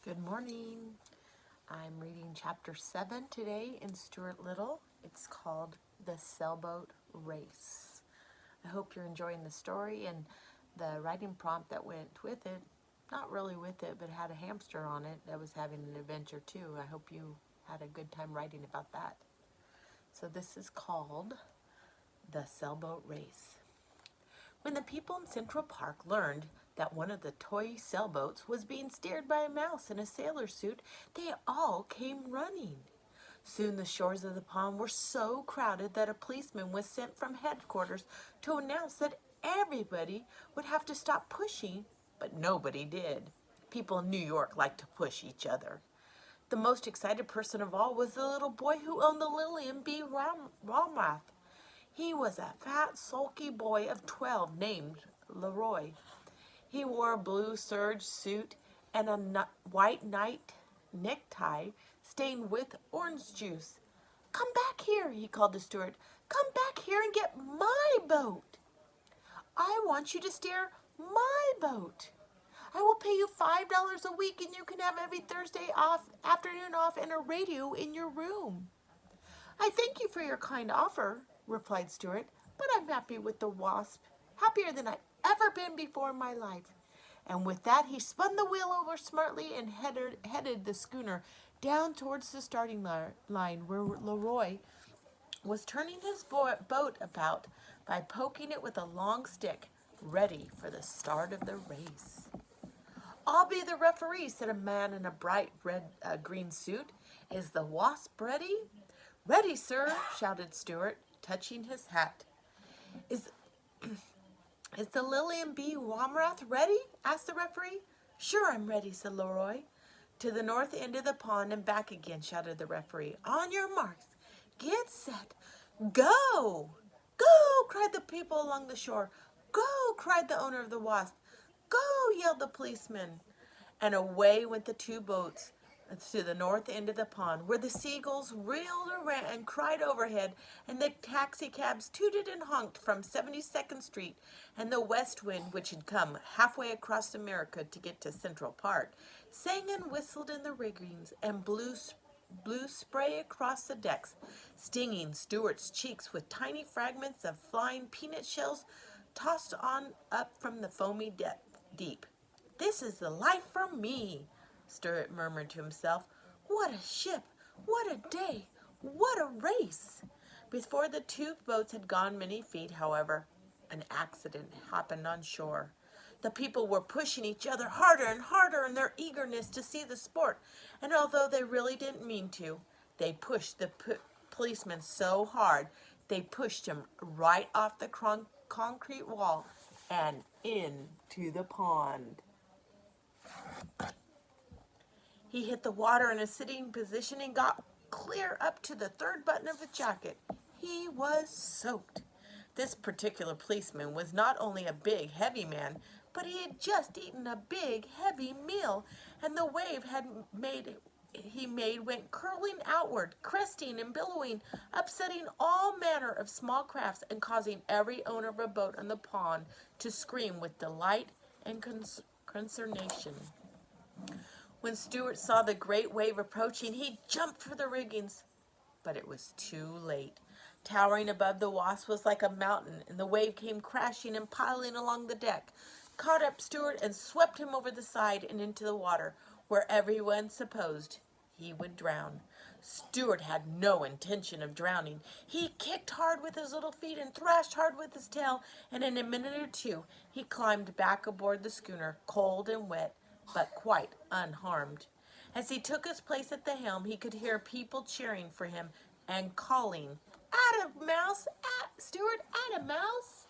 Good morning. I'm reading chapter 7 today in Stuart Little. It's called The Sailboat Race. I hope you're enjoying the story and the writing prompt that went with it. Not really with it, but had a hamster on it that was having an adventure too. I hope you had a good time writing about that. So this is called The Sailboat Race. When the people in Central Park learned that one of the toy sailboats was being steered by a mouse in a sailor suit, they all came running. Soon the shores of the pond were so crowded that a policeman was sent from headquarters to announce that everybody would have to stop pushing, but nobody did. People in New York like to push each other. The most excited person of all was the little boy who owned the Lillian B. Walrath. He was a fat, sulky boy of 12 named Leroy. He wore a blue serge suit and a white night necktie stained with orange juice. "Come back here," he called to Stuart. "Come back here and get my boat. I want you to steer my boat. I will pay you $5 a week and you can have every Thursday afternoon off and a radio in your room." "I thank you for your kind offer," replied Stuart, "but I'm happy with the Wasp, happier than I've ever been before in my life." And with that, he spun the wheel over smartly and headed the schooner down towards the starting line where Leroy was turning his boat about by poking it with a long stick, ready for the start of the race. "I'll be the referee," said a man in a bright green suit. "Is the Wasp ready?" "Ready, sir," shouted Stuart, touching his hat. Is the Lillian B. Walrath ready?" asked the referee. "Sure, I'm ready," said Leroy. "To the north end of the pond and back again," shouted the referee. "On your marks, get set, go!" "Go!" cried the people along the shore. "Go!" cried the owner of the Wasp. "Go!" yelled the policeman. And away went the two boats to the north end of the pond, where the seagulls reeled around and cried overhead, and the taxicabs tooted and honked from 72nd Street, and the west wind, which had come halfway across America to get to Central Park, sang and whistled in the riggings and blew spray across the decks, stinging Stuart's cheeks with tiny fragments of flying peanut shells tossed on up from the foamy deep. "This is the life for me," Stuart murmured to himself. "What a ship! What a day! What a race!" Before the two boats had gone many feet, however, an accident happened on shore. The people were pushing each other harder and harder in their eagerness to see the sport, and although they really didn't mean to, they pushed the policeman so hard they pushed him right off the concrete wall and into the pond. He hit the water in a sitting position and got clear up to the third button of his jacket. He was soaked. This particular policeman was not only a big, heavy man, but he had just eaten a big, heavy meal, and the wave he made went curling outward, cresting and billowing, upsetting all manner of small crafts and causing every owner of a boat on the pond to scream with delight and consternation. When Stuart saw the great wave approaching, he jumped for the riggings, but it was too late. Towering above the Wasp was like a mountain, and the wave came crashing and piling along the deck, caught up Stuart and swept him over the side and into the water, where everyone supposed he would drown. Stuart had no intention of drowning. He kicked hard with his little feet and thrashed hard with his tail, and in a minute or two he climbed back aboard the schooner, cold and wet, but quite unharmed. As he took his place at the helm, he could hear people cheering for him and calling, "Atta mouse! Stuart, atta mouse!"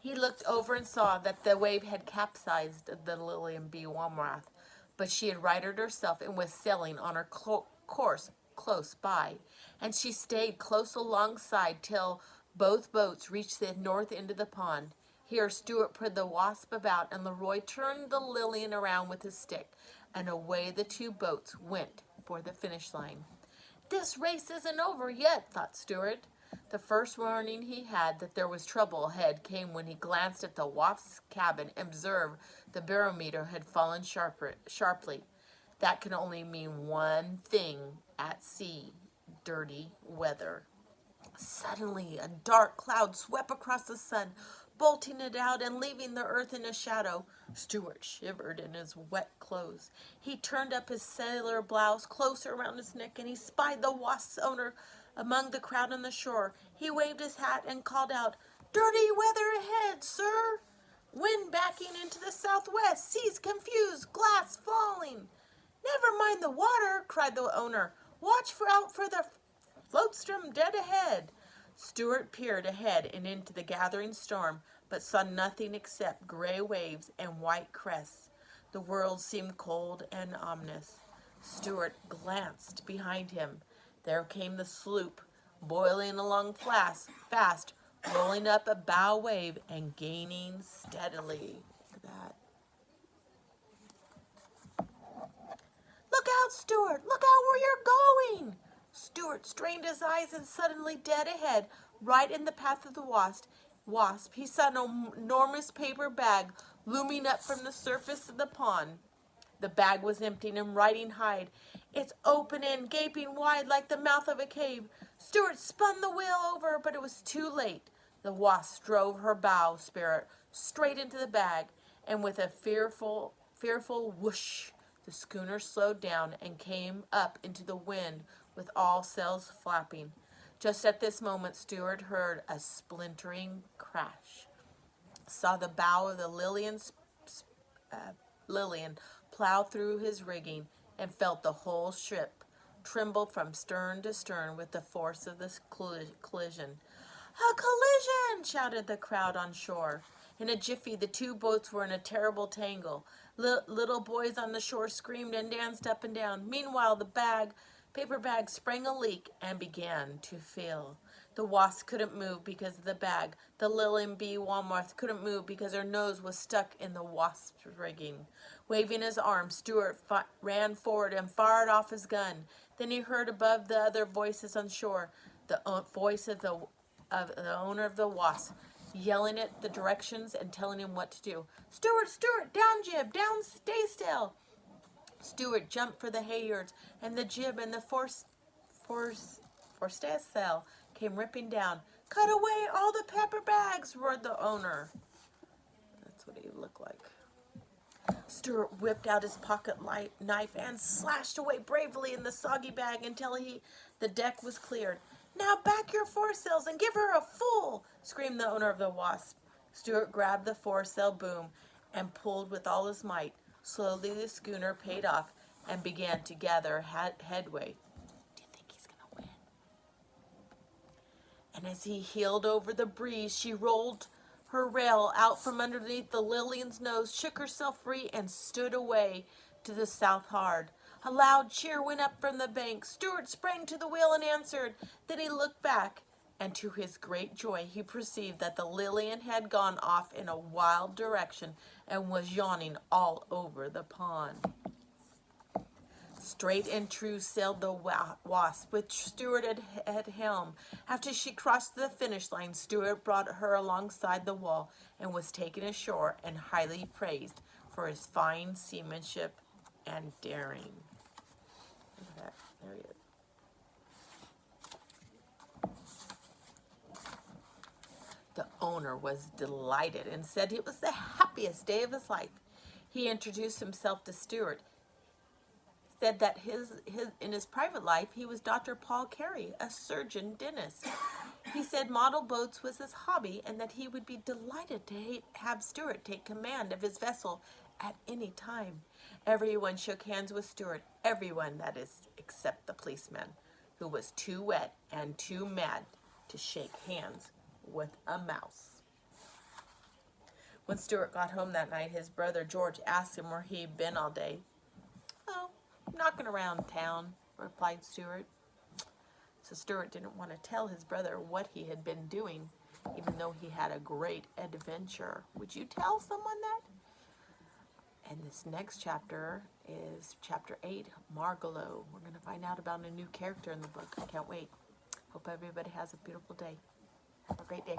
He looked over and saw that the wave had capsized the Lillian B. Walrath, but she had righted herself and was sailing on her course close by, and she stayed close alongside till both boats reached the north end of the pond. Here Stuart put the Wasp about, and Leroy turned the Lillian around with his stick, and away the two boats went for the finish line. "This race isn't over yet," thought Stuart. The first warning he had that there was trouble ahead came when he glanced at the wasp's cabin and observed the barometer had fallen sharply. That could only mean one thing at sea: dirty weather. Suddenly, a dark cloud swept across the sun, bolting it out and leaving the earth in a shadow. Stuart shivered in his wet clothes. He turned up his sailor blouse closer around his neck, and he spied the wasp's owner among the crowd on the shore. He waved his hat and called out, "Dirty weather ahead, sir! Wind backing into the southwest, seas confused, glass falling." "Never mind the water," cried the owner. "Watch out for the floatstrom dead ahead." Stuart peered ahead and into the gathering storm, but saw nothing except gray waves and white crests. The world seemed cold and ominous. Stuart glanced behind him. There came the sloop, boiling along fast, rolling up a bow wave and gaining steadily. Look at that. "Look out, Stuart! Look out where you're going!" Stuart strained his eyes, and suddenly, dead ahead, right in the path of the wasp, he saw an enormous paper bag looming up from the surface of the pond. The bag was empty and riding high, its open end gaping wide like the mouth of a cave. Stuart spun the wheel over, but it was too late. The wasp drove her bowsprit straight into the bag, and with a fearful whoosh, the schooner slowed down and came up into the wind with all sails flapping. Just at this moment, Stuart heard a splintering crash, saw the bow of the Lilian plow through his rigging, and felt the whole ship tremble from stern to stern with the force of this collision. "A collision!" shouted the crowd on shore. In a jiffy, the two boats were in a terrible tangle. Little boys on the shore screamed and danced up and down. Meanwhile, the paper bag sprang a leak and began to fill. The wasp couldn't move because of the bag. The Lilian B. Walmarth couldn't move because her nose was stuck in the wasp's rigging. Waving his arm, Stuart ran forward and fired off his gun. Then he heard above the other voices on shore the voice of the owner of the wasp, yelling at the directions and telling him what to do. "Stuart, Stuart, down jib, down staysail." Stuart jumped for the halyards, and the jib and the forestaysail came ripping down. "Cut away all the paper bags!" roared the owner. That's what he looked like. Stuart whipped out his pocket knife and slashed away bravely in the soggy bag until the deck was cleared. "Now back your foresails and give her a full!" screamed the owner of the wasp. Stuart grabbed the foresail boom and pulled with all his might. Slowly the schooner paid off and began to gather headway. "Do you think he's going to win?" And as he heeled over the breeze, she rolled her rail out from underneath the Lilian's nose, shook herself free, and stood away to the south hard. A loud cheer went up from the bank. Stuart sprang to the wheel and answered. Then he looked back, and to his great joy he perceived that the Lilian had gone off in a wild direction and was yawning all over the pond. Straight and true sailed the wasp, with Stuart at helm. After she crossed the finish line, Stuart brought her alongside the wall and was taken ashore and highly praised for his fine seamanship and daring. Look at that. There he is. The owner was delighted and said it was the happiest day of his life. He introduced himself to Stuart. Said that in his private life he was Dr. Paul Carey, a surgeon dentist. He said model boats was his hobby and that he would be delighted to have Stuart take command of his vessel at any time. Everyone shook hands with Stuart, everyone, that is, except the policeman, who was too wet and too mad to shake hands with a mouse. When Stuart got home that night, his brother George asked him where he'd been all day. "Oh, knocking around town," replied Stuart. So Stuart didn't want to tell his brother what he had been doing, even though he had a great adventure. Would you tell someone that? And this next chapter is chapter 8, Margalo. We're going to find out about a new character in the book. I can't wait. Hope everybody has a beautiful day. Have a great day.